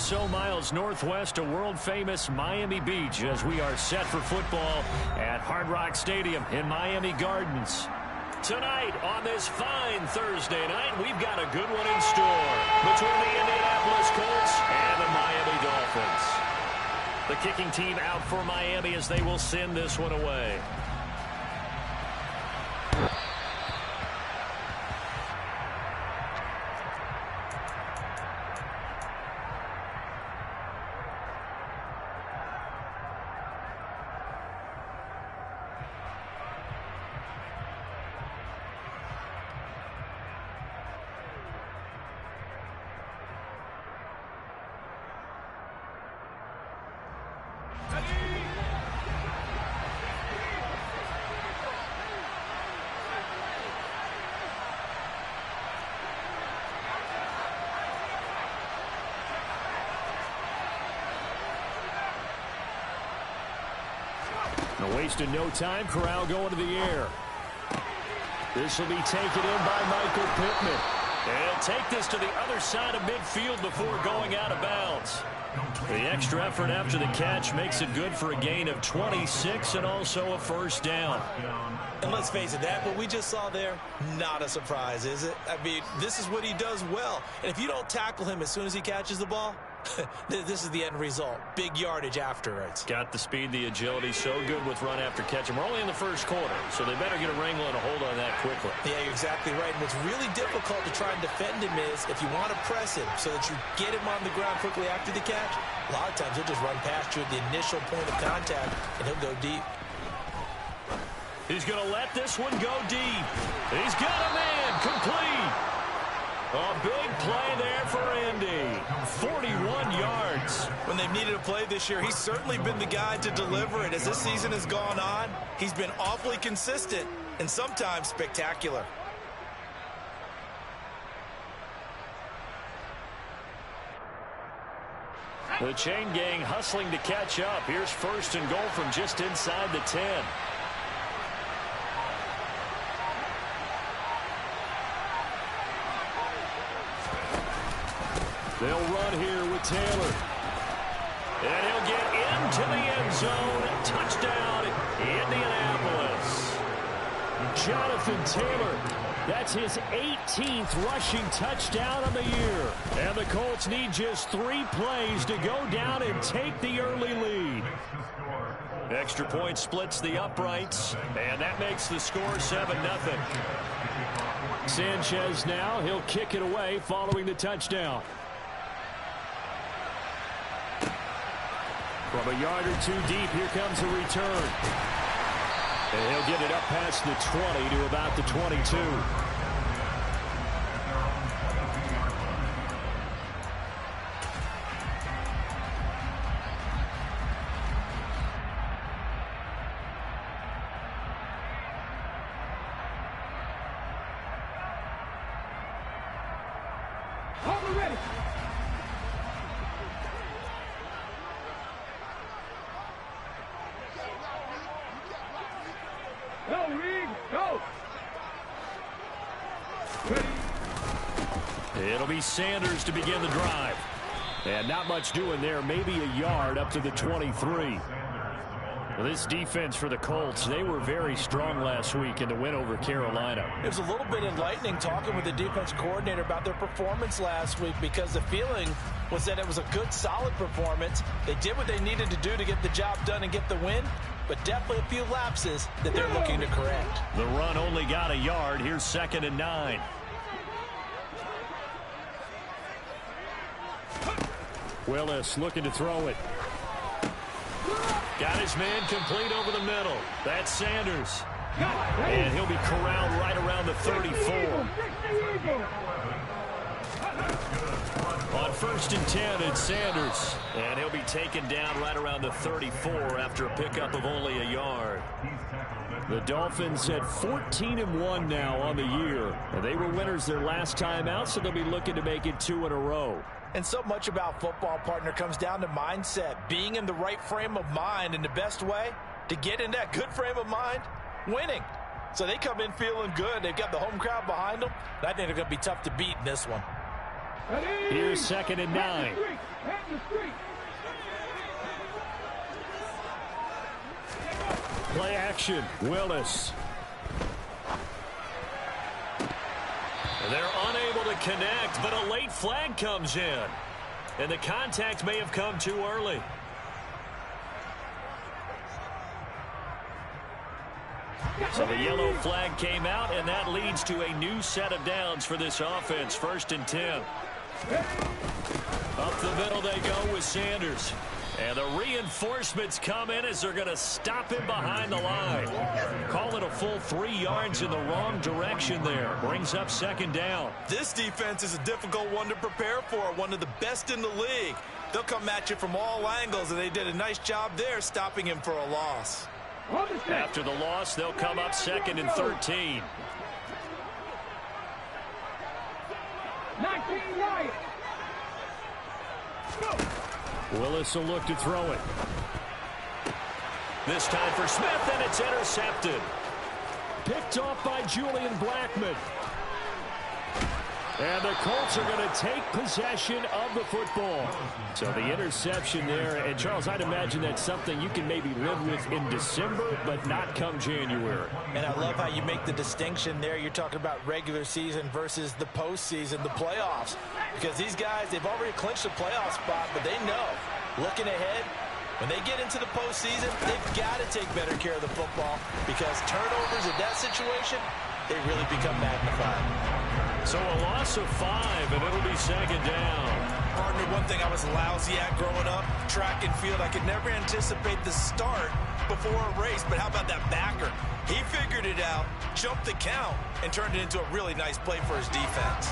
so miles northwest of world-famous Miami Beach as we are set for football at Hard Rock Stadium in Miami Gardens. Tonight on this fine Thursday night, we've got a good one in store between the Indianapolis Colts and the Miami Dolphins. The kicking team out for Miami as they will send this one away. Wasting no time. Corral going to the air. This will be taken in by Michael Pittman. And take this to the other side of midfield before going out of bounds. The extra effort after the catch makes it good for a gain of 26 and also a first down. And let's face it, that what we just saw there, not a surprise, is it? I mean, this is what he does well. And if you don't tackle him as soon as he catches the ball, this is the end result. Big yardage afterwards. Got the speed, the agility, so good with run after catch. And we're only in the first quarter, so they better get a wrangle and a hold on that quickly. Yeah, you're exactly right. And what's really difficult to try and defend him is if you want to press him so that you get him on the ground quickly after the catch, a lot of times he'll just run past you at the initial point of contact, and he'll go deep. He's going to let this one go deep. He's got a man complete. A big play there for Indy. 41 yards. When they've needed a play this year, he's certainly been the guy to deliver it. As this season has gone on, he's been awfully consistent and sometimes spectacular. The chain gang hustling to catch up. Here's first and goal from just inside the 10. They'll run here with Taylor. And he'll get into the end zone. Touchdown, Indianapolis. Jonathan Taylor. That's his 18th rushing touchdown of the year. And the Colts need just 3 plays to go down and take the early lead. Extra point splits the uprights. And that makes the score 7-0. Sanchez now. He'll kick it away following the touchdown. From a yard or 2 deep, here comes a return. And he'll get it up past the 20 to about the 22. It'll be Sanders to begin the drive. And not much doing there. Maybe a yard up to the 23. Well, this defense for the Colts, they were very strong last week in the win over Carolina. It was a little bit enlightening talking with the defense coordinator about their performance last week because the feeling was that it was a good, solid performance. They did what they needed to do to get the job done and get the win, but definitely a few lapses that they're looking to correct. The run only got a yard. Here's 2nd and 9. Willis looking to throw it. Got his man complete over the middle. That's Sanders. And he'll be corralled right around the 34. On 1st and 10, it's Sanders. And he'll be taken down right around the 34 after a pickup of only a yard. The Dolphins at 14-1 now on the year. And they were winners their last time out, so they'll be looking to make it 2 in a row. And so much about football, partner, comes down to mindset. Being in the right frame of mind, and the best way to get in that good frame of mind, winning. So they come in feeling good. They've got the home crowd behind them. I think they're going to be tough to beat in this one. Here's 2nd and 9. action. Willis. They're unable to connect, but a late flag comes in. And the contact may have come too early. So the yellow flag came out, and that leads to a new set of downs for this offense. 1st and 10. Up the middle they go with Sanders. And the reinforcements come in as they're going to stop him behind the line. Call it a full 3 yards in the wrong direction there. Brings up 2nd down. This defense is a difficult one to prepare for, one of the best in the league. They'll come at you from all angles, and they did a nice job there stopping him for a loss. After the loss, they'll come up 2nd and 13. 19 yards. Willis will look to throw it. This time for Smith, and it's intercepted. Picked off by Julian Blackmon. And the Colts are going to take possession of the football. So the interception there. And, Charles, I'd imagine that's something you can maybe live with in December, but not come January. And I love how you make the distinction there. You're talking about regular season versus the postseason, the playoffs. Because these guys, they've already clinched a playoff spot, but they know, looking ahead, when they get into the postseason, they've got to take better care of the football because turnovers in that situation, they really become magnified. So a loss of 5, and it'll be 2nd down. Partner, one thing I was lousy at growing up, track and field, I could never anticipate the start before a race, but how about that backer? He figured it out, jumped the count, and turned it into a really nice play for his defense.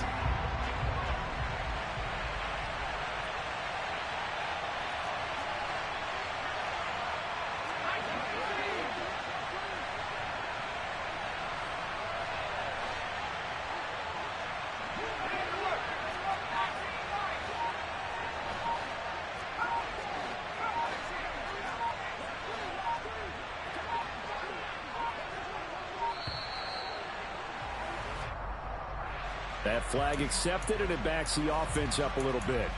That flag accepted, and it backs the offense up a little bit.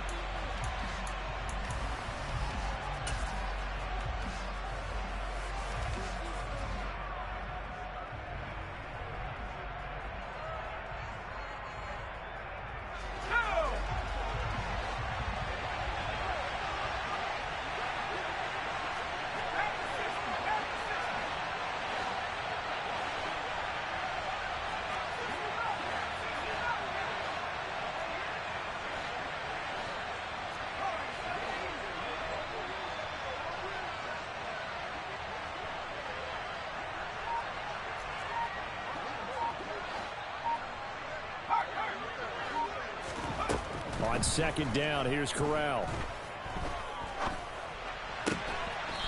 On 2nd down, here's Corral.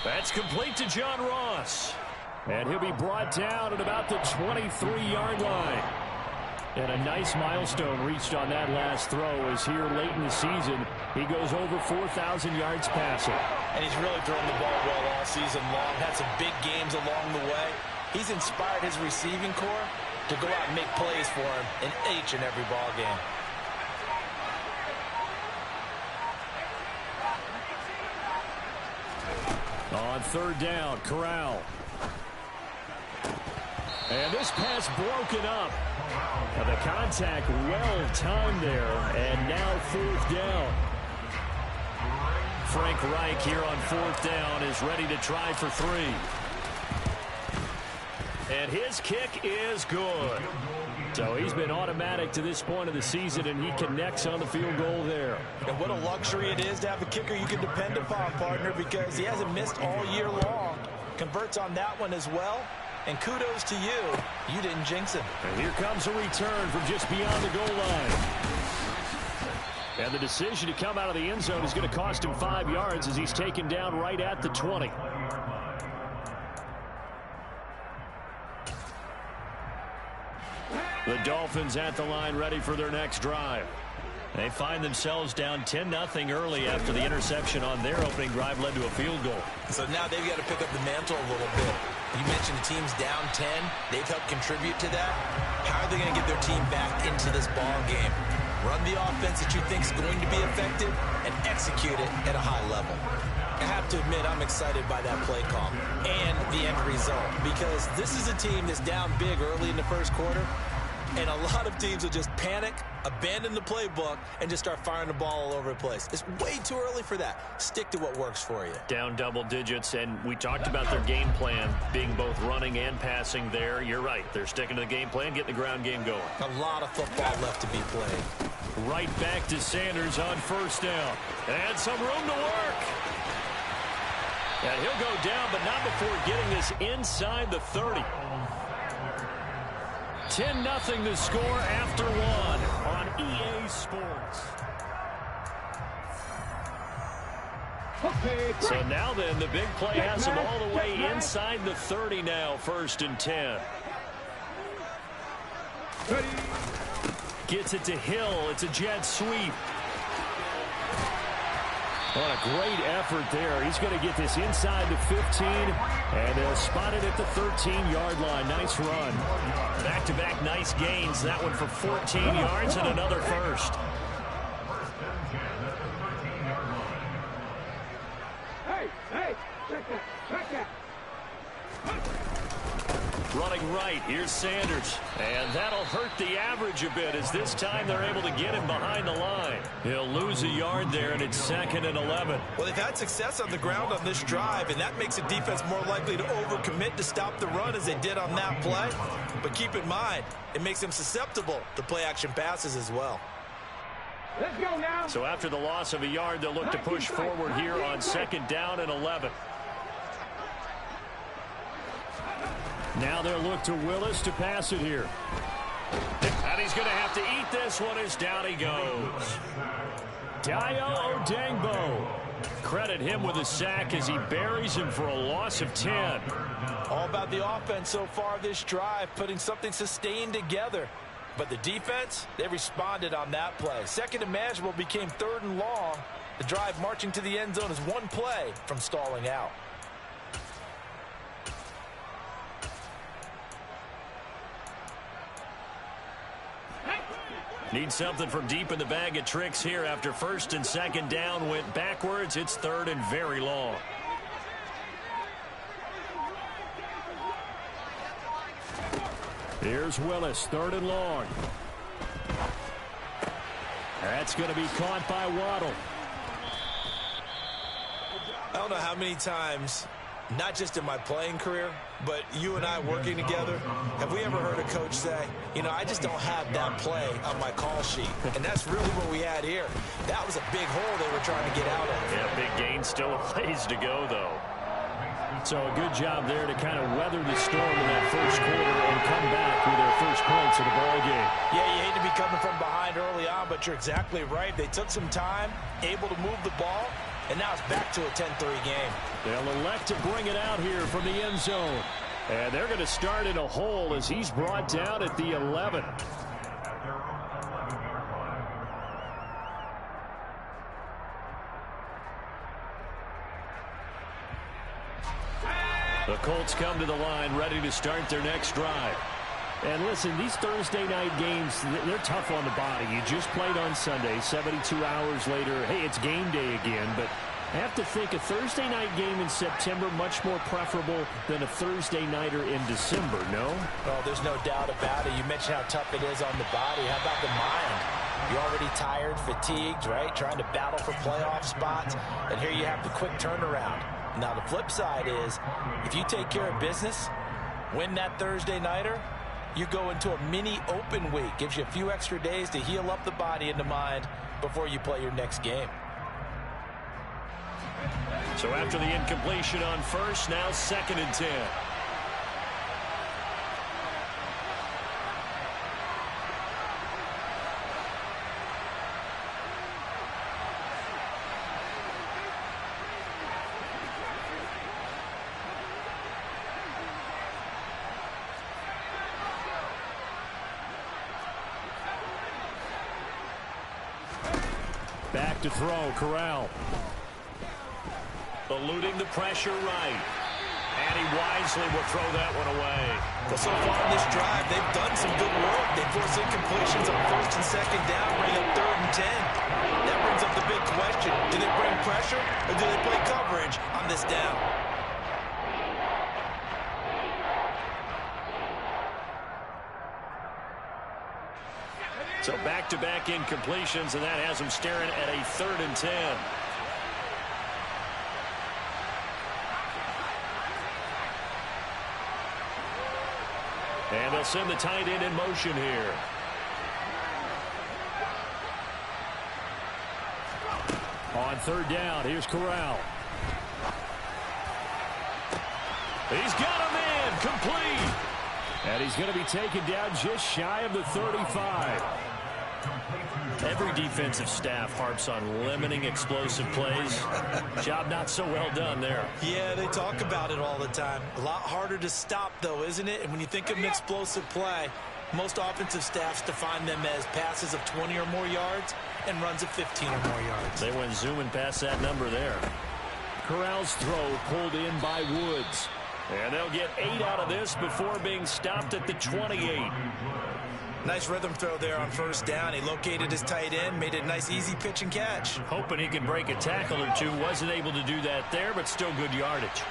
That's complete to John Ross. And he'll be brought down at about the 23-yard line. And a nice milestone reached on that last throw as here late in the season, he goes over 4,000 yards passing. And he's really thrown the ball well all season long. Had some big games along the way. He's inspired his receiving corps to go out and make plays for him in each and every ball game. On 3rd down, Corral. And this pass broken up. And the contact well timed there. And now 4th down. Frank Reich here on 4th down is ready to try for 3. And his kick is good. So he's been automatic to this point of the season, and he connects on the field goal there. And what a luxury it is to have a kicker you can depend upon, partner, because he hasn't missed all year long. Converts on that one as well. And kudos to you. You didn't jinx him. And here comes a return from just beyond the goal line. And the decision to come out of the end zone is going to cost him 5 yards as he's taken down right at the 20. The Dolphins at the line ready for their next drive. They find themselves down 10-0 early after the interception on their opening drive led to a field goal. So now they've got to pick up the mantle a little bit. You mentioned the team's down 10. They've helped contribute to that. How are they going to get their team back into this ball game? Run the offense that you think is going to be effective and execute it at a high level. I have to admit, I'm excited by that play call and the end result, because this is a team that's down big early in the first quarter, and a lot of teams will just panic, abandon the playbook, and just start firing the ball all over the place. It's way too early for that. Stick to what works for you. Down double digits, and we talked about their game plan being both running and passing there. You're right. They're sticking to the game plan, getting the ground game going. A lot of football left to be played. Right back to Sanders on first down. And some room to work. And he'll go down, but not before getting this inside the 30. 10-0 the score after one on EA Sports. So now then, the big play has him all the way inside the 30 now, 1st and 10. Gets it to Hill. It's a jet sweep. What a great effort there. He's going to get this inside the 15, and they'll spot it at the 13-yard line. Nice run. Back-to-back nice gains. That one for 14 yards and another first. Hey, check that. Running right, here's Sanders. And that'll hurt the average a bit, as this time they're able to get him behind the line. He'll lose a yard there, and it's 2nd and 11. Well, they've had success on the ground on this drive, and that makes the defense more likely to overcommit to stop the run as they did on that play. But keep in mind, it makes them susceptible to play-action passes as well. Let's go now. So after the loss of a yard, they'll look to push forward here on 2nd down and 11. Now they'll look to Willis to pass it here. And he's going to have to eat this one as down he goes. Dayo Odeyingbo. Credit him with a sack as he buries him for a loss of 10. All about the offense so far this drive, putting something sustained together. But the defense, they responded on that play. 2nd and manageable became 3rd and long. The drive marching to the end zone is one play from stalling out. Need something from deep in the bag of tricks here after 1st and 2nd down went backwards. It's 3rd and very long. Here's Willis, 3rd and long. That's going to be caught by Waddle. I don't know how many times, not just in my playing career, but you and I working together, have we ever heard a coach say, you know, I just don't have that play on my call sheet. And that's really what we had here. That was a big hole they were trying to get out of. Yeah, big gain, still a ways to go, though. So a good job there to kind of weather the storm in that first quarter and come back with their first points of the ball game. Yeah, you hate to be coming from behind early on, but you're exactly right. They took some time, able to move the ball, and now it's back to a 10-3 game. They'll elect to bring it out here from the end zone. And they're going to start in a hole as he's brought down at the 11. The Colts come to the line, ready to start their next drive. And listen, these Thursday night games, they're tough on the body. You just played on Sunday, 72 hours later. Hey, it's game day again, but I have to think a Thursday night game in September much more preferable than a Thursday nighter in December, no? Oh, there's no doubt about it. You mentioned how tough it is on the body. How about the mind? You're already tired, fatigued, right? Trying to battle for playoff spots. And here you have the quick turnaround. Now, the flip side is, if you take care of business, win that Thursday nighter, you go into a mini open week. Gives you a few extra days to heal up the body and the mind before you play your next game. So after the incompletion on first, now 2nd and 10. Back to throw, Corral. Eluding the pressure right. And he wisely will throw that one away. Well, so far in this drive, they've done some good work. They force incompletions on 1st and 2nd down, bring up 3rd and 10. That brings up the big question. Do they bring pressure or do they play coverage on this down? So back-to-back incompletions, and that has them staring at a 3rd and 10. And they'll send the tight end in motion here. On 3rd down, here's Corral. He's got a man, complete. And he's going to be taken down just shy of the 35. Every defensive staff harps on limiting explosive plays. Job not so well done there. Yeah, they talk about it all the time. A lot harder to stop, though, isn't it? And when you think of an explosive play, most offensive staffs define them as passes of 20 or more yards and runs of 15 or more yards. They went zooming past that number there. Corral's throw pulled in by Woods. And they'll get 8 out of this before being stopped at the 28. Nice rhythm throw there on 1st down. He located his tight end, made a nice easy pitch and catch. Hoping he could break a tackle or two. Wasn't able to do that there, but still good yardage.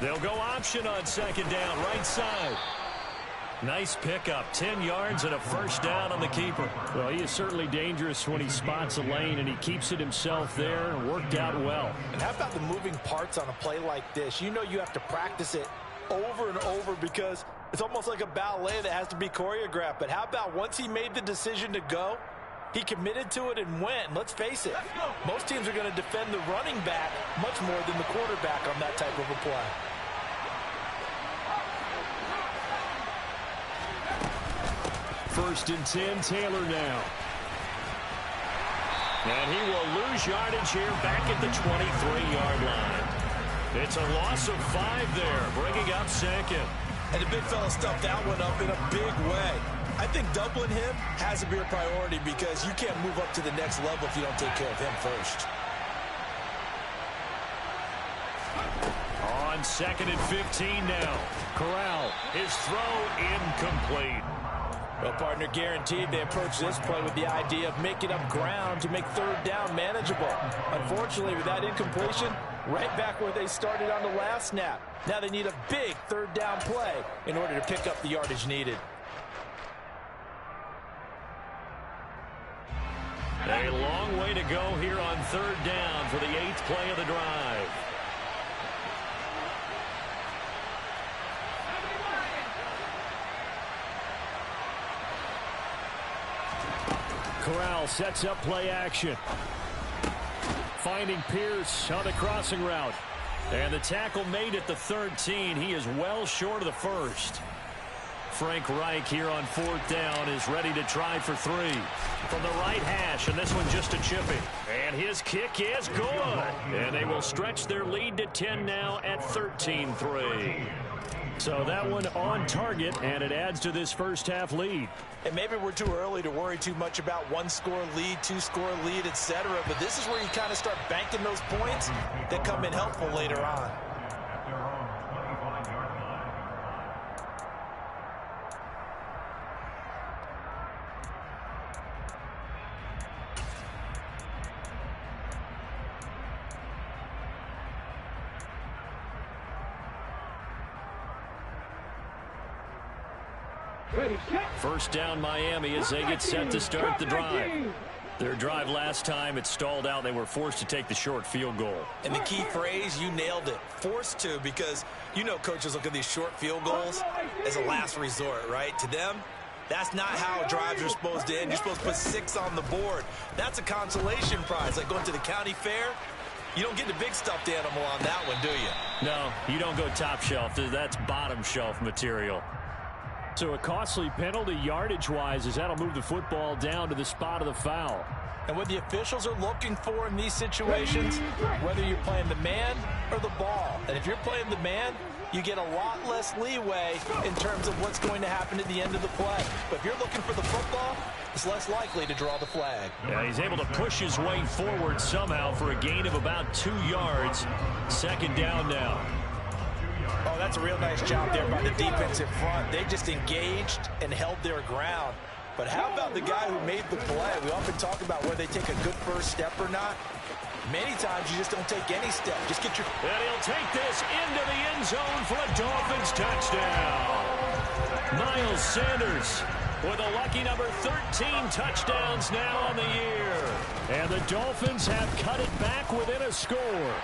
They'll go option on 2nd down, right side. Nice pickup, 10 yards and a 1st down on the keeper. Well, he is certainly dangerous when he spots a lane, and he keeps it himself there and worked out well. And how about the moving parts on a play like this? You know you have to practice it over and over because it's almost like a ballet that has to be choreographed. But how about once he made the decision to go, he committed to it and went. And let's face it, most teams are going to defend the running back much more than the quarterback on that type of a play. First and 10, Taylor now. And he will lose yardage here back at the 23-yard line. It's a loss of 5 there, bringing up 2nd. And the big fella stuffed that one up in a big way. I think doubling him has to be a priority because you can't move up to the next level if you don't take care of him first. On 2nd and 15 now. Corral, his throw incomplete. Well, partner, guaranteed they approach this play with the idea of making up ground to make 3rd down manageable. Unfortunately, with that incompletion, right back where they started on the last snap. Now they need a big 3rd down play in order to pick up the yardage needed. A long way to go here on 3rd down for the 8th play of the drive. Corral sets up play action. Finding Pierce on the crossing route. And the tackle made at the 13. He is well short of the 1st. Frank Reich here on 4th down is ready to try for 3. From the right hash, and this one just a chipping. And his kick is good. And they will stretch their lead to 10 now at 13-3. So that one on target, and it adds to this 1st half lead. And maybe we're too early to worry too much about 1-score lead, 2-score lead, etc. But this is where you kind of start banking those points that come in helpful later on. First down Miami as they get set to start the drive. Their drive last time, it stalled out. They were forced to take the short field goal. And the key phrase, you nailed it, forced to, because you know coaches look at these short field goals as a last resort, right? To them, that's not how drives are supposed to end. You're supposed to put 6 on the board. That's a consolation prize, like going to the county fair. You don't get the big stuffed animal on that one, do you? No, you don't go top shelf. That's bottom shelf material. So a costly penalty yardage-wise as that'll move the football down to the spot of the foul. And what the officials are looking for in these situations, whether you're playing the man or the ball. And if you're playing the man, you get a lot less leeway in terms of what's going to happen at the end of the play. But if you're looking for the football, it's less likely to draw the flag. Yeah, he's able to push his way forward somehow for a gain of about 2 yards. 2nd down now. Oh, that's a real nice job there by the defensive front. They just engaged and held their ground. But how about the guy who made the play? We often talk about whether they take a good first step or not. Many times you just don't take any step. Just get your... And he'll take this into the end zone for a Dolphins touchdown. Miles Sanders with a lucky number 13 touchdowns now on the year. And the Dolphins have cut it back within a score.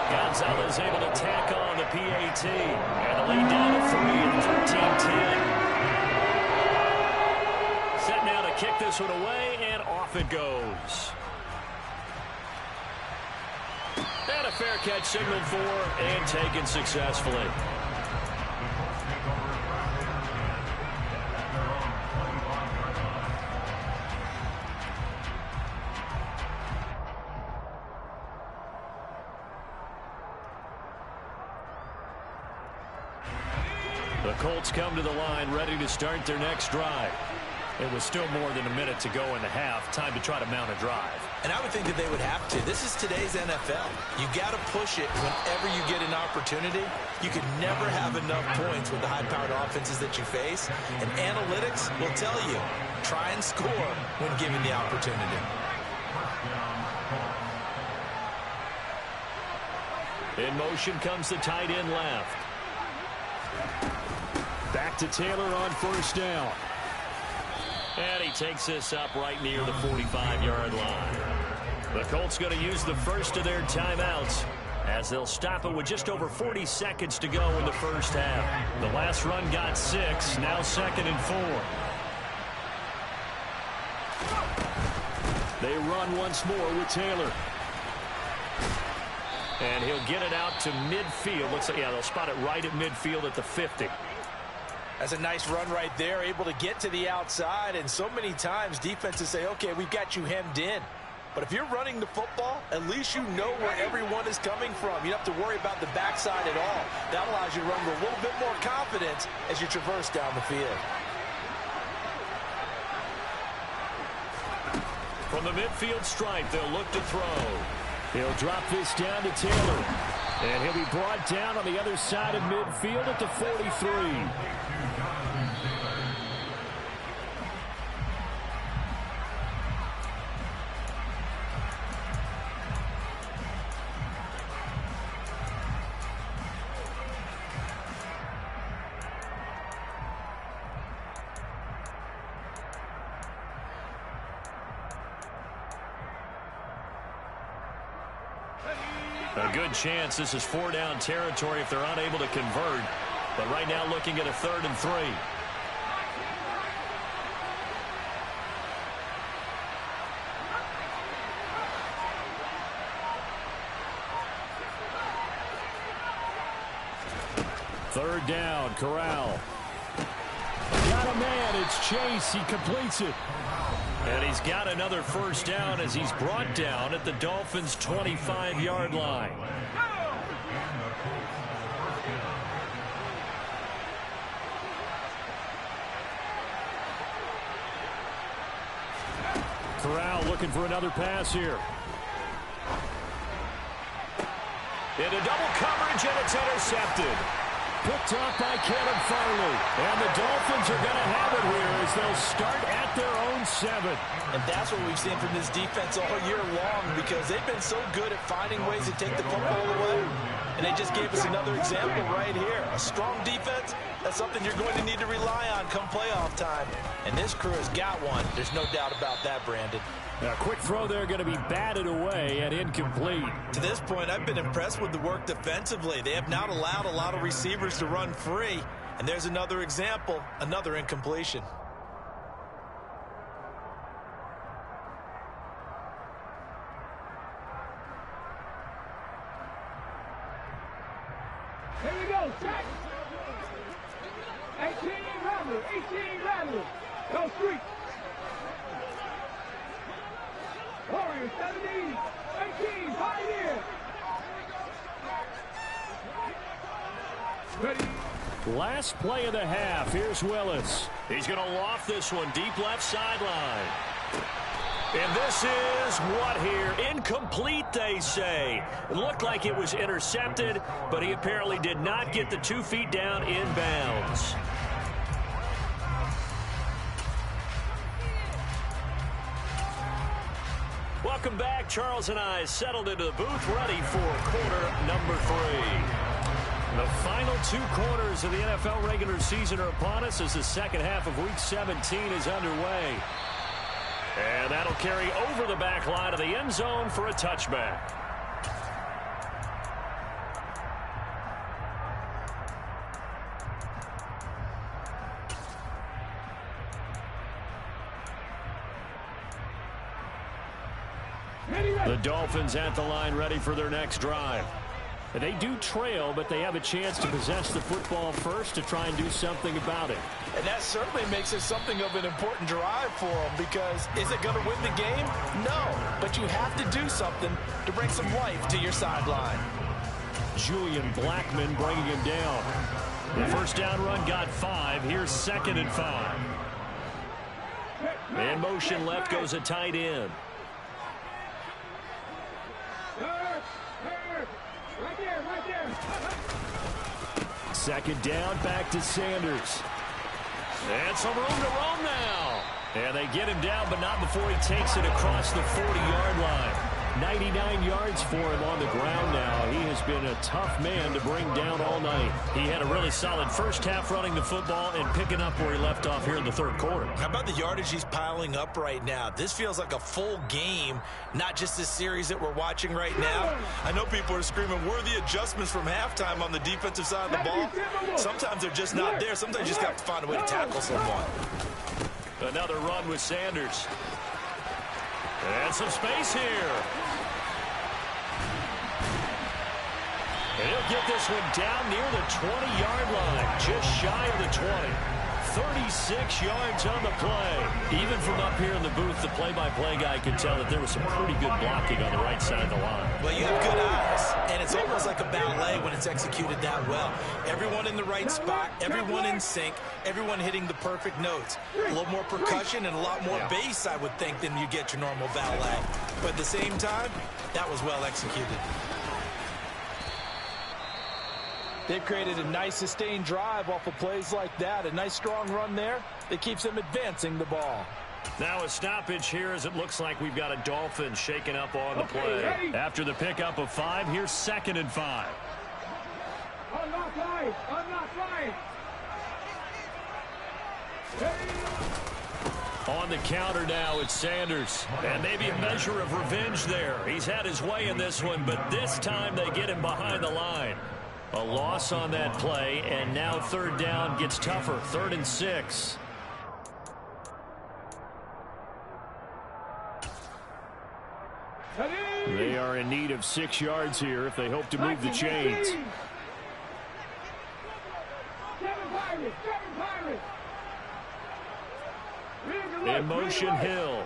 Gonzalez able to tack on the PAT. And the lead down to 3 at 13-10. Set now to kick this one away, and off it goes. And a fair catch signaled for and taken successfully. The Colts come to the line ready to start their next drive. It was still more than a minute to go in the half. Time to try to mount a drive. And I would think that they would have to. This is today's NFL. You got to push it whenever you get an opportunity. You can never have enough points with the high-powered offenses that you face. And analytics will tell you, try and score when given the opportunity. In motion comes the tight end left. Back to Taylor on first down. And he takes this up right near the 45-yard line. The Colts going to use the first of their timeouts as they'll stop it with just over 40 seconds to go in the first half. The last run got 6, now 2nd and 4. They run once more with Taylor. And he'll get it out to midfield. Looks like, yeah, they'll spot it right at midfield at the 50. That's a nice run right there, able to get to the outside. And so many times defenses say, okay, we've got you hemmed in. But if you're running the football, at least you know where everyone is coming from. You don't have to worry about the backside at all. That allows you to run with a little bit more confidence as you traverse down the field. From the midfield stripe, they'll look to throw. He'll drop this down to Taylor. And he'll be brought down on the other side of midfield at the 43. A good chance this is 4-down territory if they're unable to convert. But right now looking at a 3rd and 3. Third down, Corral. Got a man, it's Chase, he completes it. And he's got another first down as he's brought down at the Dolphins' 25-yard line. Corral looking for another pass here. Into double coverage, and it's intercepted. Picked off by Caleb Farley. And the Dolphins are going to have it here as they'll start at their own 7. And that's what we've seen from this defense all year long, because they've been so good at finding ways to take the football away. And they just gave us another example right here. A strong defense, that's something you're going to need to rely on come playoff time. And this crew has got one. There's no doubt about that, Brandon. A quick throw there going to be batted away and incomplete. To this point, I've been impressed with the work defensively. They have not allowed a lot of receivers to run free. And there's another example, another incompletion. Here we go, check. 18 Rattler, 18 Rattler. Go street. Warriors, 17, 18, Pioneer. Ready. Last play of the half. Here's Willis. He's going to loft this one deep left sideline. And this is what here? Incomplete, they say. It looked like it was intercepted, but he apparently did not get the 2 feet down in bounds. Welcome back. Charles and I settled into the booth, ready for quarter number 3. The final 2 quarters of the NFL regular season are upon us as the second half of Week 17 is underway. And that'll carry over the back line of the end zone for a touchback. The Dolphins at the line ready for their next drive. They do trail, but they have a chance to possess the football first to try and do something about it. And that certainly makes it something of an important drive for them, because is it going to win the game? No, but you have to do something to bring some life to your sideline. Julian Blackmon bringing him down. The first down run got 5. Here's 2nd and 5. In motion left goes a tight end. Right there. 2nd down, back to Sanders. And some room to roam now. And they get him down, but not before he takes it across the 40-yard line. 99 yards for him on the ground now. He has been a tough man to bring down all night. He had a really solid first half running the football and picking up where he left off here in the 3rd quarter. How about the yardage he's piling up right now? This feels like a full game, not just this series that we're watching right now. I know people are screaming, worthy adjustments from halftime on the defensive side of the ball. Sometimes they're just not there. Sometimes you just have to find a way to tackle someone. Another run with Sanders. And some space here. And he'll get this one down near the 20-yard line, just shy of the 20. 36 yards on the play. Even from up here in the booth, the play-by-play guy could tell that there was some pretty good blocking on the right side of the line. Well, you have good eyes, and it's almost like a ballet when it's executed that well. Everyone in the right spot, everyone in sync, everyone hitting the perfect notes. A little more percussion and a lot more bass, I would think, than you get your normal ballet. But at the same time, that was well executed. They've created a nice sustained drive off of plays like that. A nice strong run there that keeps them advancing the ball. Now a stoppage here as it looks like we've got a Dolphin shaking up on the play. After the pickup of 5, here's 2nd and 5. Unlock line. On the counter now, it's Sanders. And maybe a measure of revenge there. He's had his way in this one, but this time they get him behind the line. A loss on that play, and now 3rd down gets tougher. 3rd and 6. They are in need of 6 yards here if they hope to move the chains. In motion, Hill.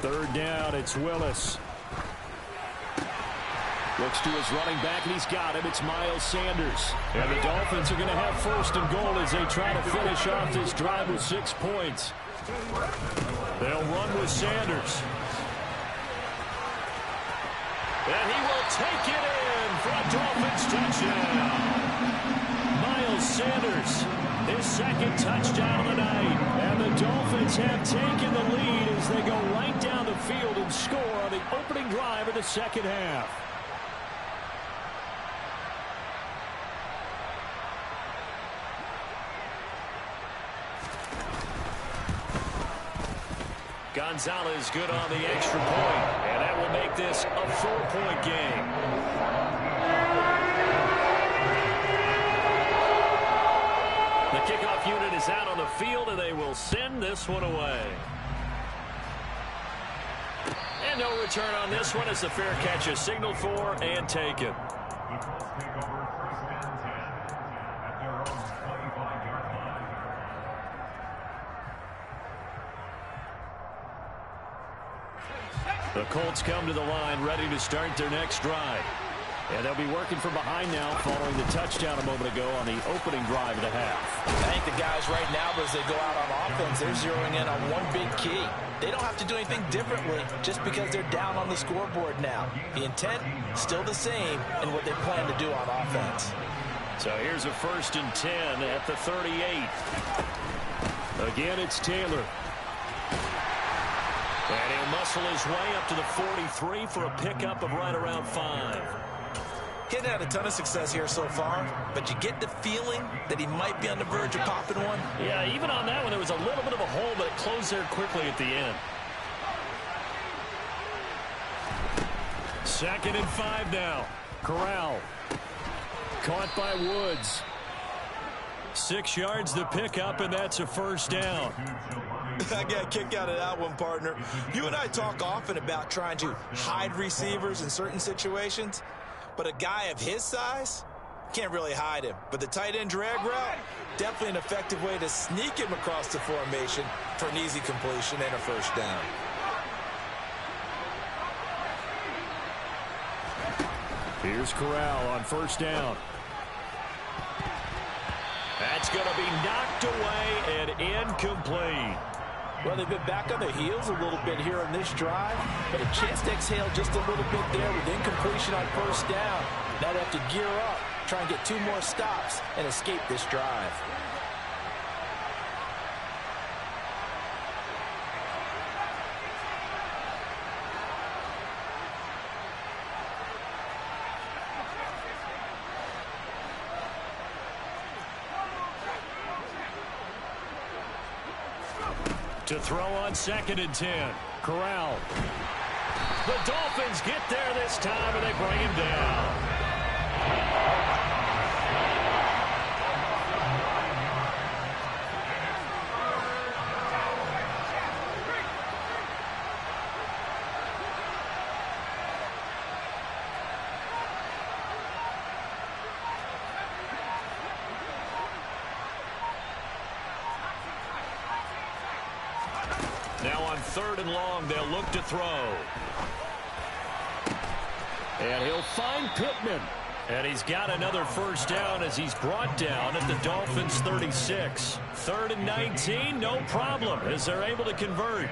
3rd down, it's Willis. Looks to his running back, and he's got him. It's Miles Sanders. And the Dolphins are going to have 1st and goal as they try to finish off this drive with 6 points. They'll run with Sanders. And he will take it in for a Dolphins touchdown. Miles Sanders, his 2nd touchdown of the night. And the Dolphins have taken the lead as they go right down the field and score on the opening drive of the 2nd half. Gonzalez good on the extra point, and that will make this a 4-point game. The kickoff unit is out on the field, and they will send this one away. And no return on this one as the fair catch is signaled for and taken. The Colts come to the line ready to start their next drive. And they'll be working from behind now following the touchdown a moment ago on the opening drive of the half. I think the guys right now, as they go out on offense, they're zeroing in on one big key. They don't have to do anything differently just because they're down on the scoreboard now. The intent, still the same in what they plan to do on offense. So here's a 1st and 10 at the 38. Again, it's Taylor. And he'll muscle his way up to the 43 for a pickup of right around 5. He hasn't had a ton of success here so far, but you get the feeling that he might be on the verge of popping one. Yeah, even on that one, there was a little bit of a hole, but it closed there quickly at the end. 2nd and 5 now. Corral. Caught by Woods. 6 yards the pickup, and that's a first down. I got a kick out of that one, partner. You and I talk often about trying to hide receivers in certain situations, but a guy of his size can't really hide him. But the tight end drag route, definitely an effective way to sneak him across the formation for an easy completion and a first down. Here's Corral on first down. That's going to be knocked away and incomplete. Well, they've been back on their heels a little bit here on this drive, but a chance to exhale just a little bit there with incompletion on first down. Now they have to gear up, try and get 2 more stops and escape this drive. To throw on 2nd and 10. Corral. The Dolphins get there this time, and they bring him down. Now on 3rd and long, they'll look to throw. And he'll find Pittman. And he's got another first down as he's brought down at the Dolphins' 36. 3rd and 19, no problem, as they're able to convert.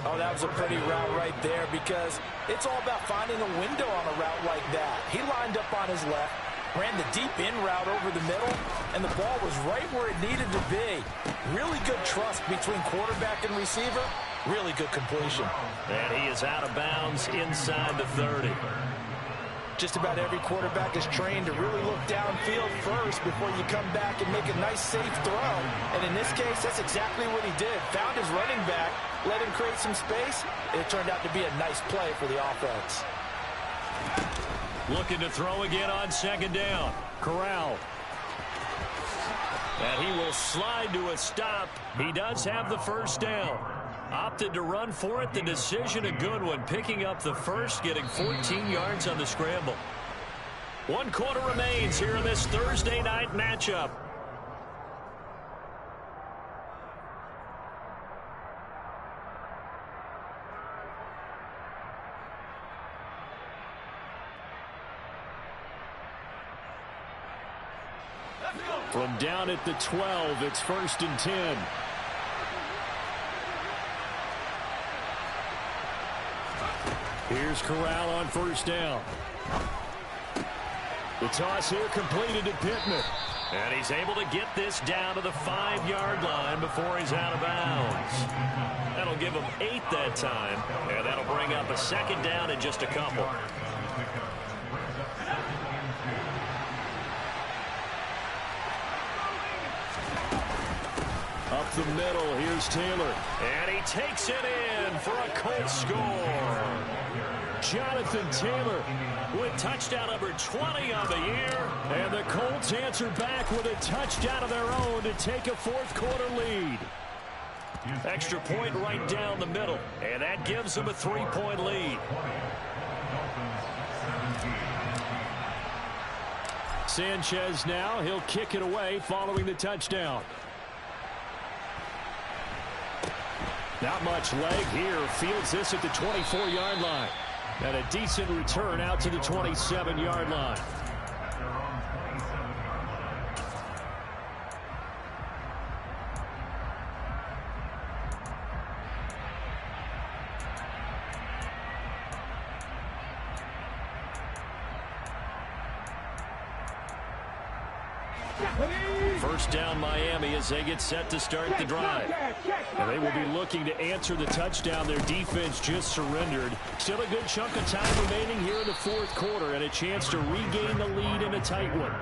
Oh, that was a pretty route right there because it's all about finding a window on a route like that. He lined up on his left, ran the deep in route over the middle, and the ball was right where it needed to be. Really good trust between quarterback and receiver. Really good completion. And he is out of bounds inside the 30. Just about every quarterback is trained to really look downfield first before you come back and make a nice, safe throw. And in this case, that's exactly what he did. Found his running back, let him create some space, and it turned out to be a nice play for the offense. Looking to throw again on 2nd down. Corral. And he will slide to a stop. He does have the first down. Opted to run for it. The decision a good one. Picking up the first, getting 14 yards on the scramble. 1 quarter remains here in this Thursday night matchup. From down at the 12, it's 1st and 10. Here's Corral on first down. The toss here completed to Pittman. And he's able to get this down to the 5-yard line before he's out of bounds. That'll give him 8 that time. And that'll bring up a 2nd down in just a couple. Up the middle, here's Taylor. And he takes it in for a Colts score. Jonathan Taylor with touchdown number 20 on the year. And the Colts answer back with a touchdown of their own to take a 4th quarter lead. Extra point right down the middle. And that gives them a 3-point lead. Sanchez now, he'll kick it away following the touchdown. Not much leg here. Fields this at the 24-yard line. And a decent return out to the 27-yard line. First down Miami as they get set to start the drive. And they will be looking to answer the touchdown. Their defense just surrendered. Still a good chunk of time remaining here in the fourth quarter and a chance to regain the lead in a tight one.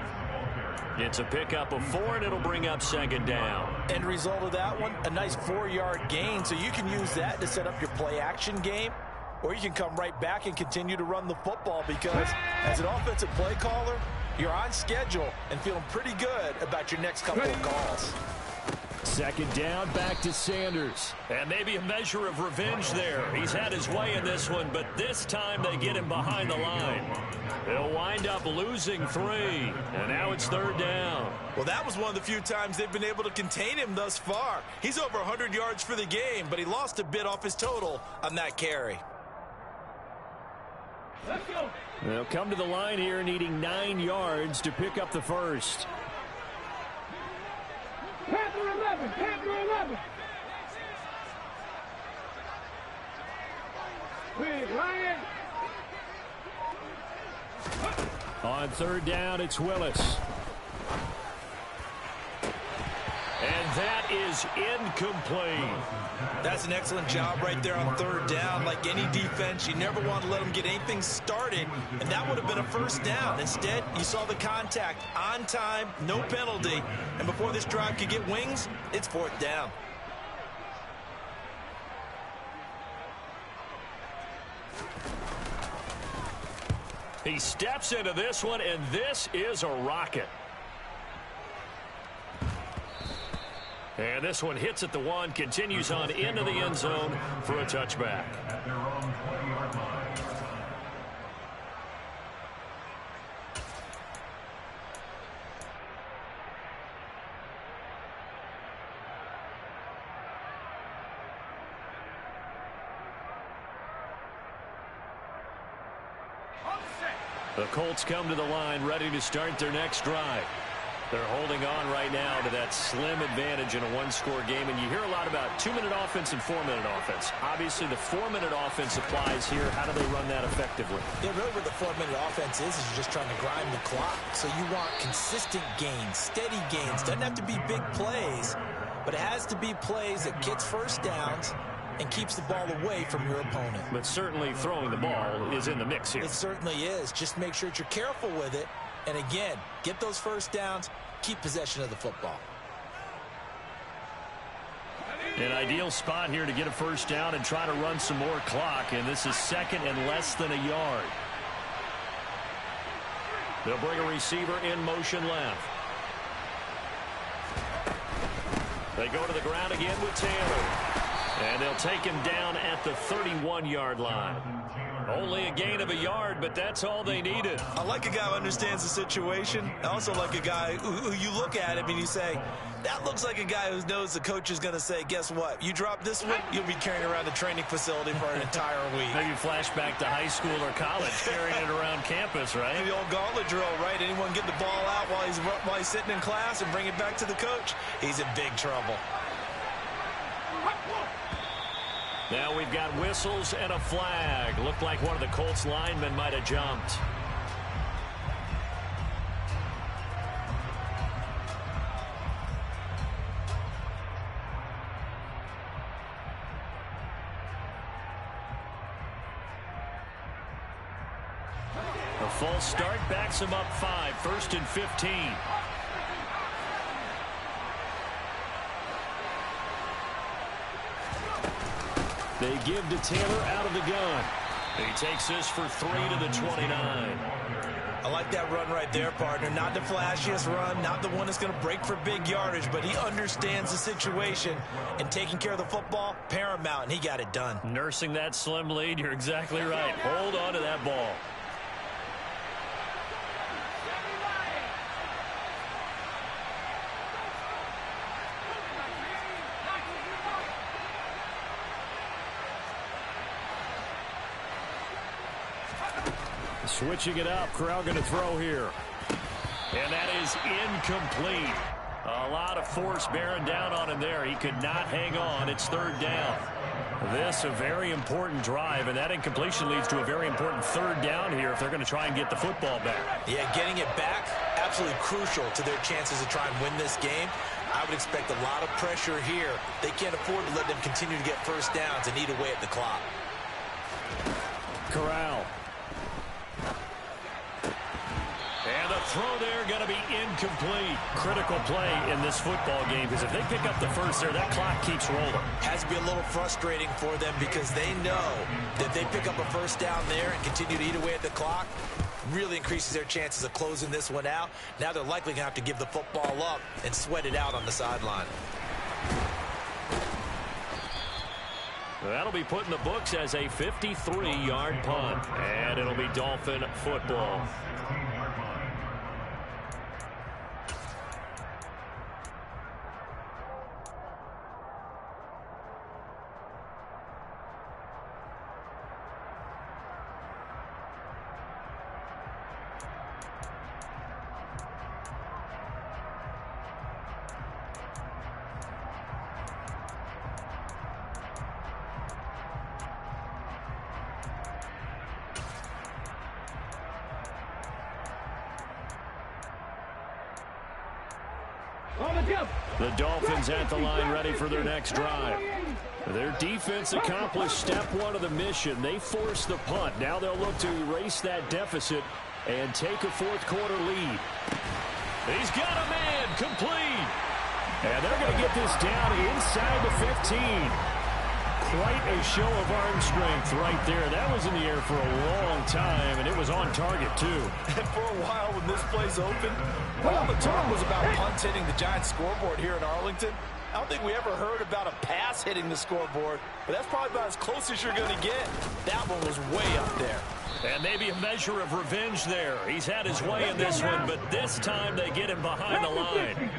It's a pickup of 4, and it'll bring up second down. End result of that one, a nice 4-yard gain, so you can use that to set up your play-action game, or you can come right back and continue to run the football because as an offensive play caller, you're on schedule and feeling pretty good about your next couple of calls. Second down, back to Sanders. And maybe a measure of revenge there. He's had his way in this one, but this time they get him behind the line. They'll wind up losing 3, and now it's third down. Well, that was one of the few times they've been able to contain him thus far. He's over 100 yards for the game, but he lost a bit off his total on that carry. Let's go. They'll come to the line here needing 9 yards to pick up the first. Panther 11, Panther 11. Big Lion. On third down, it's Willis. And that is incomplete. That's an excellent job right there on third down. Like any defense, you never want to let them get anything started, and that would have been a first down. Instead, you saw the contact on time, no penalty, and before this drive could get wings, it's fourth down. He steps into this one, and this is a rocket. And this one hits at the 1, continues on into the end zone for a touchback. The Colts come to the line ready to start their next drive. They're holding on right now to that slim advantage in a one-score game. And you hear a lot about 2-minute offense and 4-minute offense. Obviously, the 4-minute offense applies here. How do they run that effectively? Yeah, really what the 4-minute offense is you're just trying to grind the clock. So you want consistent gains, steady gains. Doesn't have to be big plays, but it has to be plays that gets first downs and keeps the ball away from your opponent. But certainly throwing the ball is in the mix here. It certainly is. Just make sure that you're careful with it. And again, get those first downs, keep possession of the football. An ideal spot here to get a first down and try to run some more clock. And this is second and less than a yard. They'll bring a receiver in motion left. They go to the ground again with Taylor. And they'll take him down at the 31-yard line. Only a gain of a yard, but that's all they needed. I like a guy who understands the situation. I also like a guy who you look at him and you say, that looks like a guy who knows the coach is going to say, guess what? You drop this one, you'll be carrying around the training facility for an entire week. Maybe flashback to high school or college, carrying it around campus, right? The old gauntlet drill, right? Anyone get the ball out while he's sitting in class and bring it back to the coach? He's in big trouble. Now we've got whistles and a flag. Looked like one of the Colts linemen might have jumped. A false start backs him up 5, 1st and 15. They give to Taylor out of the gun. He takes this for 3 to the 29. I like that run right there, partner. Not the flashiest run, not the one that's going to break for big yardage, but he understands the situation, and taking care of the football, paramount, and he got it done. Nursing that slim lead, you're exactly right. Hold on to that ball. Switching it up, Corral going to throw here. And that is incomplete. A lot of force bearing down on him there. He could not hang on. It's third down. This a very important drive, and that incompletion leads to a very important third down here if they're going to try and get the football back. Yeah, getting it back, absolutely crucial to their chances to try and win this game. I would expect a lot of pressure here. They can't afford to let them continue to get first downs and eat away at the clock. Corral. And the throw there going to be incomplete. Critical play in this football game, because if they pick up the first there, that clock keeps rolling. Has to be a little frustrating for them because they know that they pick up a first down there and continue to eat away at the clock, really increases their chances of closing this one out. Now they're likely going to have to give the football up and sweat it out on the sideline. That'll be put in the books as a 53-yard punt, and it'll be Dolphin football. The Dolphins at the line ready for their next drive. Their defense accomplished step one of the mission. They forced the punt. Now they'll look to erase that deficit and take a fourth-quarter lead. He's got a man complete. And they're going to get this down inside the 15. Quite a show of arm strength right there. That was in the air for a long time, and it was on target, too. And for a while when this play's open, all the talk was about punts hitting the Giants scoreboard here in Arlington. I don't think we ever heard about a pass hitting the scoreboard, but that's probably about as close as you're going to get. That one was way up there. And maybe a measure of revenge there. He's had his way in this one, but this time they get him behind the line.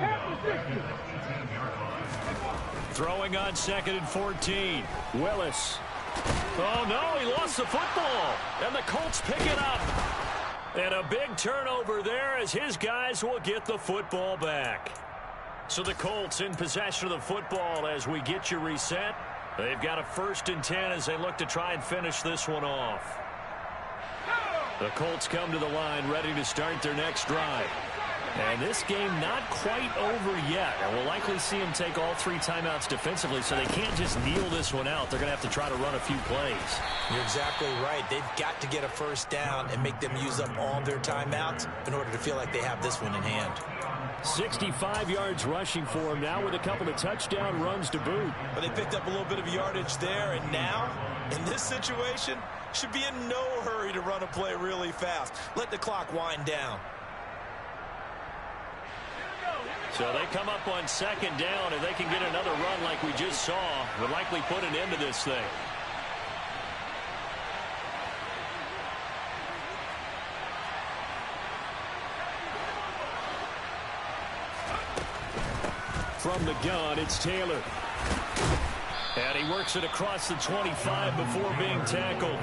Throwing on 2nd and 14. Willis. Oh, no, he lost the football. And the Colts pick it up. And a big turnover there as his guys will get the football back. So the Colts in possession of the football as we get you reset. They've got a 1st and 10 as they look to try and finish this one off. The Colts come to the line ready to start their next drive. And this game not quite over yet. And we'll likely see them take all 3 timeouts defensively, so they can't just kneel this one out. They're going to have to try to run a few plays. You're exactly right. They've got to get a first down and make them use up all their timeouts in order to feel like they have this one in hand. 65 yards rushing for him now with a couple of touchdown runs to boot. But they picked up a little bit of yardage there, and now, in this situation, should be in no hurry to run a play really fast. Let the clock wind down. So they come up on 2nd down, and they can get another run like we just saw. Would likely put an end to this thing. From the gun, it's Taylor. And he works it across the 25 before being tackled.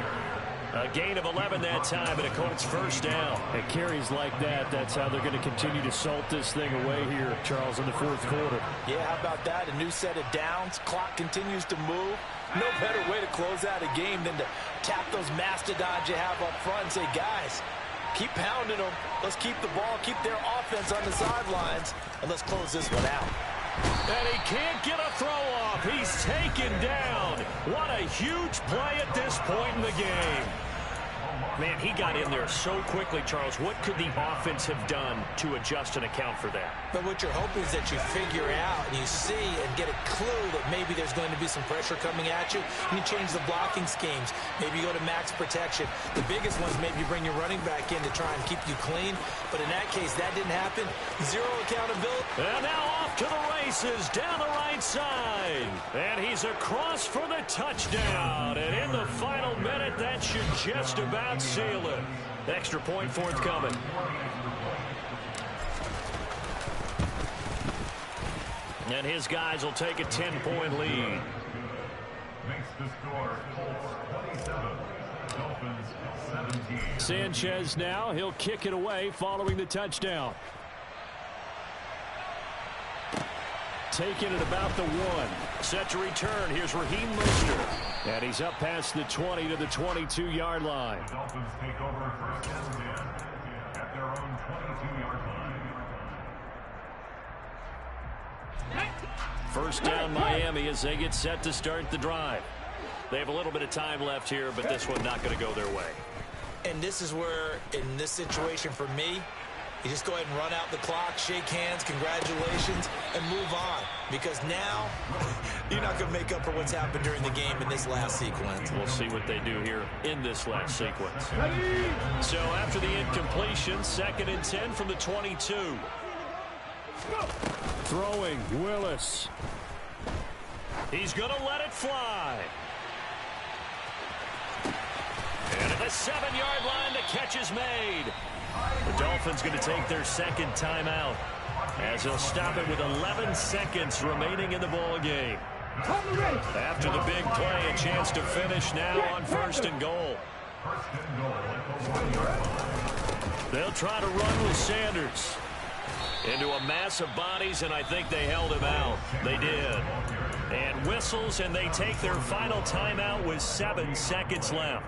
A gain of 11 that time, and a Colts first down. And carries like that, that's how they're going to continue to salt this thing away here, Charles, in the 4th quarter. Yeah, how about that? A new set of downs. Clock continues to move. No better way to close out a game than to tap those mastodons you have up front and say, guys, keep pounding them. Let's keep the ball, keep their offense on the sidelines, and let's close this one out. And he can't get a throw off. He's taken down. What a huge play at this point in the game. Man, he got in there so quickly, Charles. What could the offense have done to adjust and account for that? But what you're hoping is that you figure out and you see and get a clue that maybe there's going to be some pressure coming at you, and you change the blocking schemes. Maybe you go to max protection. The biggest ones, maybe you bring your running back in to try and keep you clean. But in that case, that didn't happen. Zero accountability. And now off to the races down the right side. And he's across for the touchdown. And in the final minute, that should just about seal it. Extra point forthcoming. And his guys will take a 10-point lead. Makes the score 27, Dolphins 17. Sanchez now, he'll kick it away following the touchdown. Taking it about the 1. Set to return. Here's Raheem Mostert. And he's up past the 20 to the 22-yard line. The Dolphins take over 1st and 10 at their own 22-yard line. First down Miami as they get set to start the drive. They have a little bit of time left here, but this one not going to go their way. And this is where, in this situation for me, you just go ahead and run out the clock, shake hands, congratulations, and move on. Because now, you're not going to make up for what's happened during the game in this last sequence. We'll see what they do here in this last sequence. So after the incompletion, 2nd and 10 from the 22. Throwing, Willis. He's going to let it fly. And at the 7-yard line, the catch is made. The Dolphins going to take their second timeout as they'll stop it with 11 seconds remaining in the ball game. After the big play, a chance to finish now on 1st and goal. They'll try to run with Sanders into a mass of bodies, and I think they held him out. They did. And whistles, and they take their final timeout with 7 seconds left.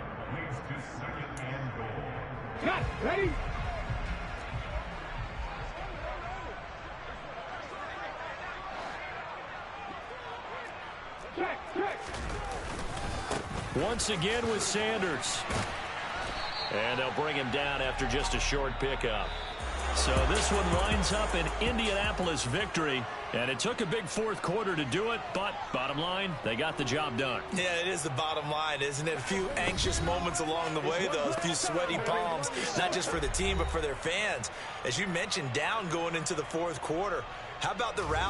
Cut, ready? Check. Once again with Sanders. And they'll bring him down after just a short pickup. So this one winds up an Indianapolis victory. And it took a big 4th quarter to do it, but bottom line, they got the job done. Yeah, it is the bottom line, isn't it? A few anxious moments along the way, though. A few sweaty palms, not just for the team, but for their fans. As you mentioned, down going into the 4th quarter. How about the rally?